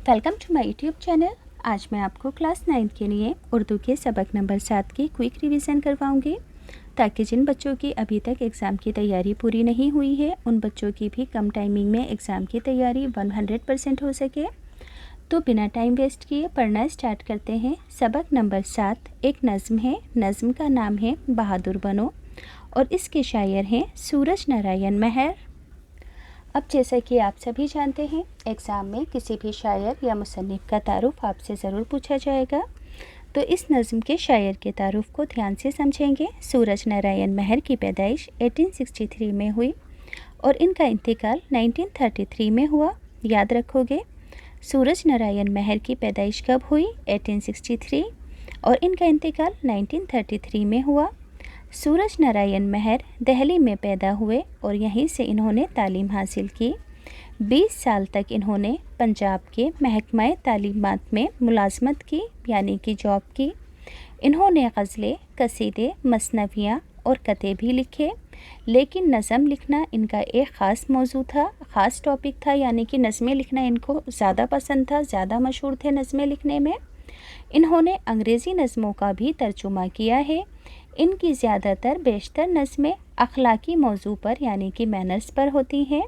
Welcome to my YouTube channel. आज मैं आपको क्लास 9 के लिए उर्दू के सबक नंबर 7 की क्विक रिवीजन करवाऊंगी, ताकि जिन बच्चों की अभी तक एग्ज़ाम की तैयारी पूरी नहीं हुई है उन बच्चों की भी कम टाइमिंग में एग्ज़ाम की तैयारी 100% हो सके। तो बिना टाइम वेस्ट किए पढ़ना स्टार्ट करते हैं। सबक नंबर 7 एक नज़्म है। नज़्म का नाम है बहादुर बनो और इसके शायर हैं सूरज नारायण मेहर। अब जैसा कि आप सभी जानते हैं, एग्ज़ाम में किसी भी शायर या मुसन्निफ़ का तारुफ़ आपसे ज़रूर पूछा जाएगा। तो इस नज़्म के शायर के तारुफ़ को ध्यान से समझेंगे। सूरज नारायण मेहर की पैदाइश 1863 में हुई और इनका इंतकाल 1933 में हुआ। याद रखोगे, सूरज नारायण मेहर की पैदाइश कब हुई? 1863 और इनका इंतकाल 1933 में हुआ। सूरज नारायण मेहर दिल्ली में पैदा हुए और यहीं से इन्होंने तालीम हासिल की। 20 साल तक इन्होंने पंजाब के महकमा तालीमात में मुलाजमत की, यानी कि जॉब की। इन्होंने ग़ज़लें, कसीदे, मसनवियाँ और कते भी लिखे, लेकिन नज़म लिखना इनका एक ख़ास मौजू था, ख़ास टॉपिक था, यानी कि नज़में लिखना इनको ज़्यादा पसंद था, ज़्यादा मशहूर थे नज़में लिखने में। इन्होंने अंग्रेज़ी नज़मों का भी तर्जुमा किया है। इनकी ज़्यादातर बेशतर नज़में अखलाकी मौजू पर, यानी कि मैनर्स पर होती हैं,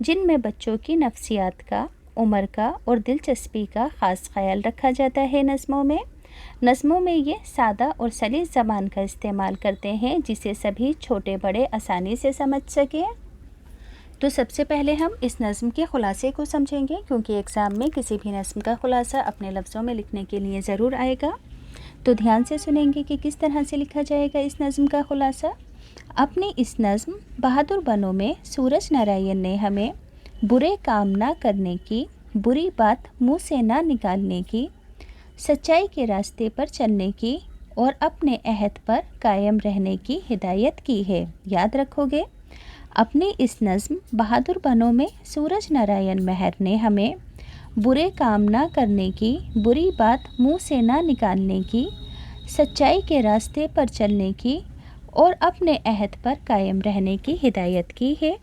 जिनमें बच्चों की नफ्सियात का, उम्र का और दिलचस्पी का ख़ास ख्याल रखा जाता है। नज़मों में ये सादा और सलीस ज़बान का इस्तेमाल करते हैं, जिसे सभी छोटे बड़े आसानी से समझ सकें। तो सबसे पहले हम इस नज़्म के ख़ुलासे को समझेंगे, क्योंकि एग्ज़ाम में किसी भी नज़्म का ख़ुलासा अपने लफ्ज़ों में लिखने के लिए ज़रूर आएगा। तो ध्यान से सुनेंगे कि किस तरह से लिखा जाएगा इस नज़्म का ख़ुलासा। अपनी इस नज़्म बहादुर बनो में सूरज नारायण ने हमें बुरे काम ना करने की, बुरी बात मुँह से ना निकालने की, सच्चाई के रास्ते पर चलने की और अपने अहद पर कायम रहने की हिदायत की है। याद रखोगे, अपनी इस नज़्म बहादुर बनो में सूरज नारायण मेहर ने हमें बुरे काम ना करने की, बुरी बात मुंह से ना निकालने की, सच्चाई के रास्ते पर चलने की और अपने अहद पर कायम रहने की हिदायत की है।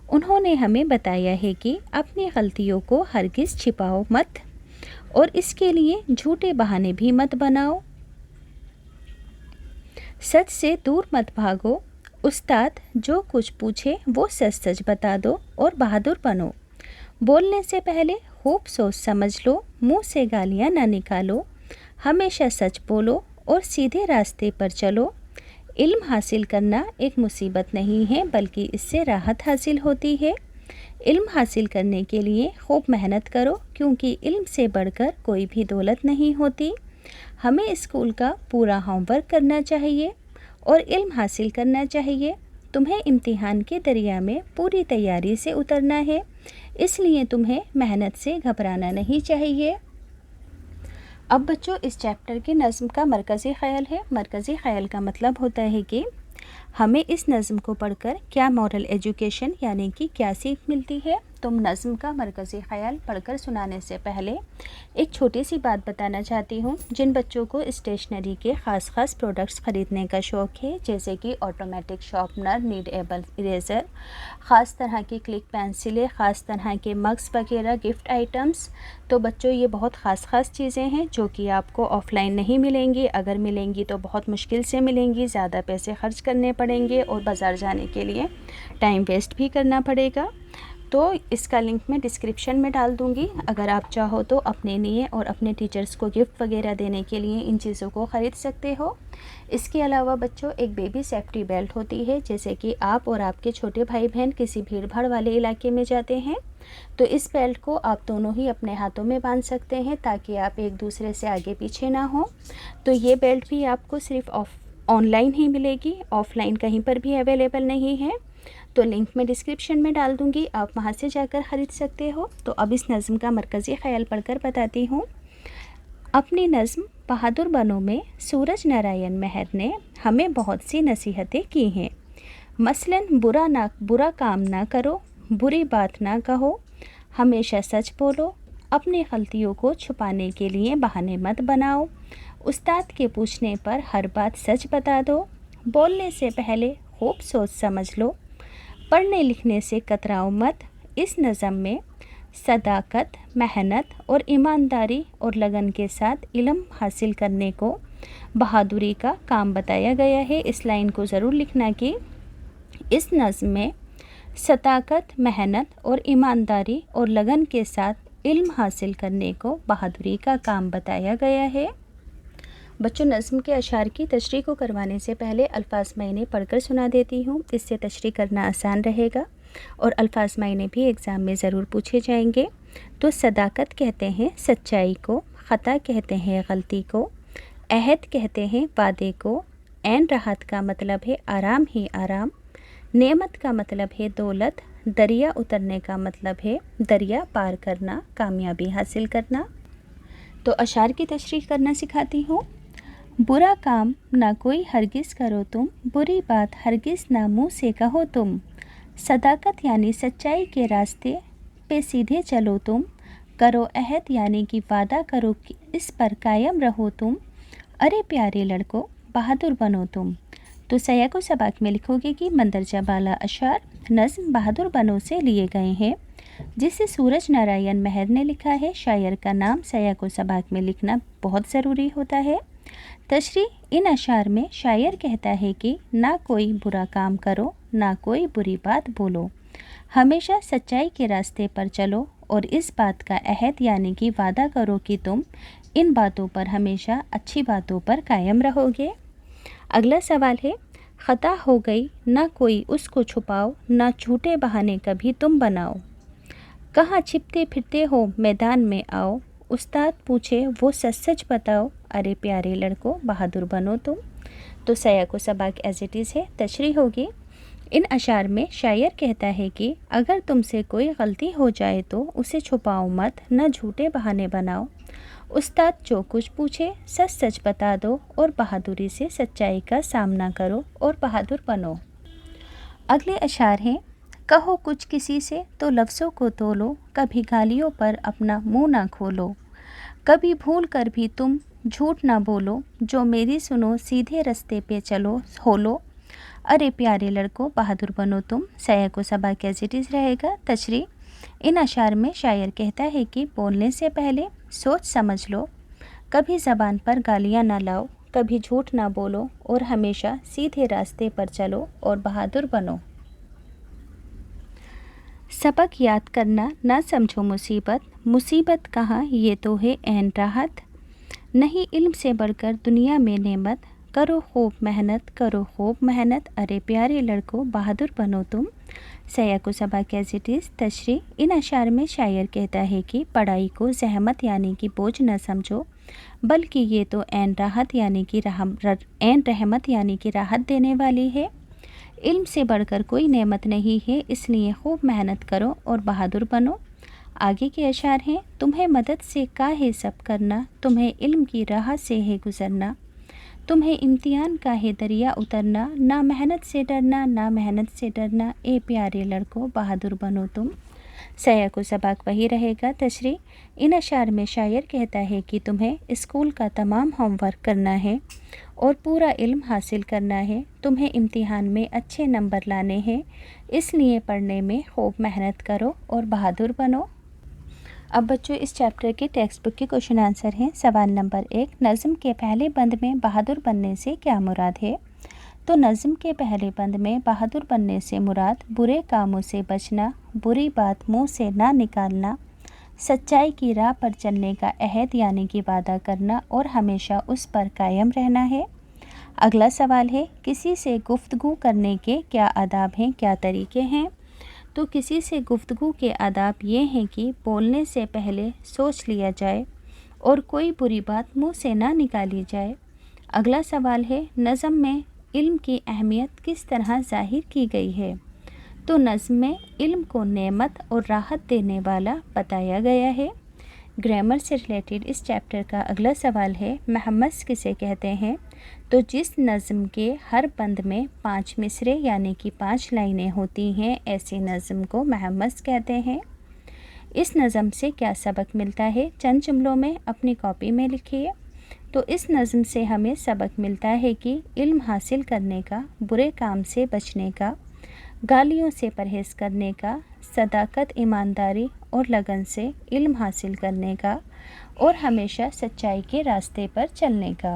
उन्होंने हमें बताया है कि अपनी गलतियों को हरगिज़ छिपाओ मत और इसके लिए झूठे बहाने भी मत बनाओ। सच से दूर मत भागो। उस्ताद जो कुछ पूछे वो सच सच बता दो और बहादुर बनो। बोलने से पहले खूब सोच समझ लो, मुंह से गालियाँ ना निकालो। हमेशा सच बोलो और सीधे रास्ते पर चलो। इल्म हासिल करना एक मुसीबत नहीं है, बल्कि इससे राहत हासिल होती है। इल्म हासिल करने के लिए खूब मेहनत करो, क्योंकि इल्म से बढ़कर कोई भी दौलत नहीं होती। हमें स्कूल का पूरा होमवर्क करना चाहिए और इल्म हासिल करना चाहिए। तुम्हें इम्तिहान के दरिया में पूरी तैयारी से उतरना है, इसलिए तुम्हें मेहनत से घबराना नहीं चाहिए। अब बच्चों, इस चैप्टर के नज़्म का मरकज़ी ख़याल है। मरकज़ी ख़याल का मतलब होता है कि हमें इस नज़्म को पढ़कर क्या मॉरल एजुकेशन, यानी कि क्या सीख मिलती है। तो नज़्म का मरकज़ी ख़याल पढ़कर सुनाने से पहले एक छोटी सी बात बताना चाहती हूँ। जिन बच्चों को स्टेशनरी के ख़ास प्रोडक्ट्स ख़रीदने का शौक़ है, जैसे कि ऑटोमेटिक शार्पनर, नीडेबल इरेज़र, ख़ास तरह की क्लिक पेंसिलें, ख़ास तरह के मग्स वगैरह, गिफ्ट आइटम्स, तो बच्चों ये बहुत ख़ास चीज़ें हैं जो कि आपको ऑफ़लाइन नहीं मिलेंगी। अगर मिलेंगी तो बहुत मुश्किल से मिलेंगी, ज़्यादा पैसे खर्च करने पड़ेंगे और बाज़ार जाने के लिए टाइम वेस्ट भी करना पड़ेगा। तो इसका लिंक मैं डिस्क्रिप्शन में डाल दूँगी। अगर आप चाहो तो अपने लिए और अपने टीचर्स को गिफ्ट वगैरह देने के लिए इन चीज़ों को ख़रीद सकते हो। इसके अलावा बच्चों, एक बेबी सेफ्टी बेल्ट होती है। जैसे कि आप और आपके छोटे भाई बहन किसी भीड़ भाड़ वाले इलाके में जाते हैं, तो इस बेल्ट को आप दोनों ही अपने हाथों में बांध सकते हैं, ताकि आप एक दूसरे से आगे पीछे ना हो। तो ये बेल्ट भी आपको सिर्फ ऑनलाइन ही मिलेगी, ऑफ़लाइन कहीं पर भी अवेलेबल नहीं है। तो लिंक मैं डिस्क्रिप्शन में डाल दूँगी, आप वहाँ से जाकर ख़रीद सकते हो। तो अब इस नज़्म का मरकज़ी ख़याल पढ़कर बताती हूँ। अपनी नज़्म बहादुर बनो में सूरज नारायण मेहर ने हमें बहुत सी नसीहतें की हैं। मसलन बुरा काम ना करो, बुरी बात ना कहो, हमेशा सच बोलो, अपनी गलतियों को छुपाने के लिए बहाने मत बनाओ, उस्ताद के पूछने पर हर बात सच बता दो, बोलने से पहले खूब सोच समझ लो, पढ़ने लिखने से कतराओ मत। इस नज़म में सदाकत, मेहनत और ईमानदारी और लगन के साथ इल्म हासिल करने को बहादुरी का काम बताया गया है। इस लाइन को ज़रूर लिखना कि इस नज़्म में सदाकत, मेहनत और ईमानदारी और लगन के साथ इल्म हासिल करने को बहादुरी का काम बताया गया है। बच्चों, नज़्म के अशार की तशरीह को करवाने से पहले अल्फाज मायने पढ़कर सुना देती हूँ, इससे तशरीह करना आसान रहेगा और अल्फाज मायने भी एग्ज़ाम में ज़रूर पूछे जाएंगे। तो सदाकत कहते हैं सच्चाई को, ख़ता कहते हैं गलती को, अहद कहते हैं वादे को, ऐन राहत का मतलब है आराम ही आराम, नेमत का मतलब है दौलत, दरिया उतरने का मतलब है दरिया पार करना, कामयाबी हासिल करना। तो अशार की तशरीह करना सिखाती हूँ। बुरा काम ना कोई हरगिज़ करो तुम, बुरी बात हरगिज़ ना मुँह से कहो तुम, सदाकत यानी सच्चाई के रास्ते पे सीधे चलो तुम, करो अहद यानी कि वादा करो कि इस पर कायम रहो तुम, अरे प्यारे लड़कों बहादुर बनो तुम। तो सया को सबाक में लिखोगे कि मंदरजा बाला अशार नज़्म बहादुर बनो से लिए गए हैं, जिसे सूरज नारायण मेहर ने लिखा है। शायर का नाम सया को सबाक में लिखना बहुत ज़रूरी होता है। तशरीह, इन अशार में शायर कहता है कि ना कोई बुरा काम करो, ना कोई बुरी बात बोलो, हमेशा सच्चाई के रास्ते पर चलो और इस बात का अहद यानी कि वादा करो कि तुम इन बातों पर हमेशा अच्छी बातों पर कायम रहोगे। अगला सवाल है, ख़ता हो गई ना कोई उसको छुपाओ, ना झूठे बहाने कभी तुम बनाओ, कहाँ छिपते फिरते हो मैदान में आओ, उस्ताद पूछे वो सच सच बताओ, अरे प्यारे लड़कों बहादुर बनो तुम। तो सया को सबाक एज इट इज़ है। तशरीह होगी, इन अशार में शायर कहता है कि अगर तुमसे कोई गलती हो जाए तो उसे छुपाओ मत, न झूठे बहाने बनाओ, उस्ताद जो कुछ पूछे सच सच बता दो और बहादुरी से सच्चाई का सामना करो और बहादुर बनो। अगले अशार हैं, कहो कुछ किसी से तो लफ्ज़ों को तोलो, कभी गालियों पर अपना मुंह ना खोलो, कभी भूल कर भी तुम झूठ ना बोलो, जो मेरी सुनो सीधे रास्ते पे चलो होलो, अरे प्यारे लड़कों बहादुर बनो तुम। सया को सबाक एज़ इट इज़ रहेगा। तशरीह, इन अशार में शायर कहता है कि बोलने से पहले सोच समझ लो, कभी ज़बान पर गालियाँ ना लाओ, कभी झूठ ना बोलो और हमेशा सीधे रास्ते पर चलो और बहादुर बनो। सबक याद करना ना समझो मुसीबत, मुसीबत कहाँ ये तो है ऐन राहत, नहीं इल्म से बढ़कर दुनिया में नेमत, करो खूब मेहनत करो खूब मेहनत, अरे प्यारे लड़कों बहादुर बनो तुम। सया को सबाक एज़ इट इज़। तशरीह, इन अशार में शायर कहता है कि पढ़ाई को जहमत यानी कि बोझ न समझो, बल्कि ये तो ऐन राहत यानी कि ऐन रहमत यानी कि राहत देने वाली है। इल्म से बढ़कर कोई नेमत नहीं है, इसलिए खूब मेहनत करो और बहादुर बनो। आगे के अशार हैं, तुम्हें मदद से काहे सब करना, तुम्हें इल्म की राह से है गुज़रना, तुम्हें इम्तिहान का है दरिया उतरना, ना मेहनत से डरना ना मेहनत से डरना, ए प्यारे लड़कों बहादुर बनो तुम। सया को सबाक वही रहेगा। तशरीह, इन अशार में शायर कहता है कि तुम्हें स्कूल का तमाम होमवर्क करना है और पूरा इल्म हासिल करना है, तुम्हें इम्तिहान में अच्छे नंबर लाने हैं, इसलिए पढ़ने में खूब मेहनत करो और बहादुर बनो। अब बच्चों, इस चैप्टर के टेक्स्ट बुक के क्वेश्चन आंसर हैं। सवाल नंबर 1, नज़्म के पहले बंद में बहादुर बनने से क्या मुराद है? तो नज़्म के पहले बंद में बहादुर बनने से मुराद बुरे कामों से बचना, बुरी बात मुंह से ना निकालना, सच्चाई की राह पर चलने का अहद यानी कि वादा करना और हमेशा उस पर कायम रहना है। अगला सवाल है, किसी से गुफ्तगू करने के क्या आदाब हैं, क्या तरीके हैं? तो किसी से गुफ्तगू के आदाब ये हैं कि बोलने से पहले सोच लिया जाए और कोई बुरी बात मुंह से ना निकाली जाए। अगला सवाल है, नज़्म में इल्म की अहमियत किस तरह ज़ाहिर की गई है? तो नज़्म में इल्म को नेमत और राहत देने वाला बताया गया है। ग्रामर से रिलेटेड इस चैप्टर का अगला सवाल है, महमस किसे कहते हैं? तो जिस नज़्म के हर बंद में 5 मिसरे यानी कि 5 लाइनें होती हैं, ऐसी नज़्म को महमस कहते हैं। इस नज़्म से क्या सबक मिलता है? चंद जुमलों में अपनी कॉपी में लिखिए। तो इस नज़्म से हमें सबक मिलता है कि इल्म हासिल करने का, बुरे काम से बचने का, गालियों से परहेज़ करने का, صداقت، ایمانداری اور لگن سے علم حاصل کرنے کا اور ہمیشہ سچائی کے راستے پر چلنے کا۔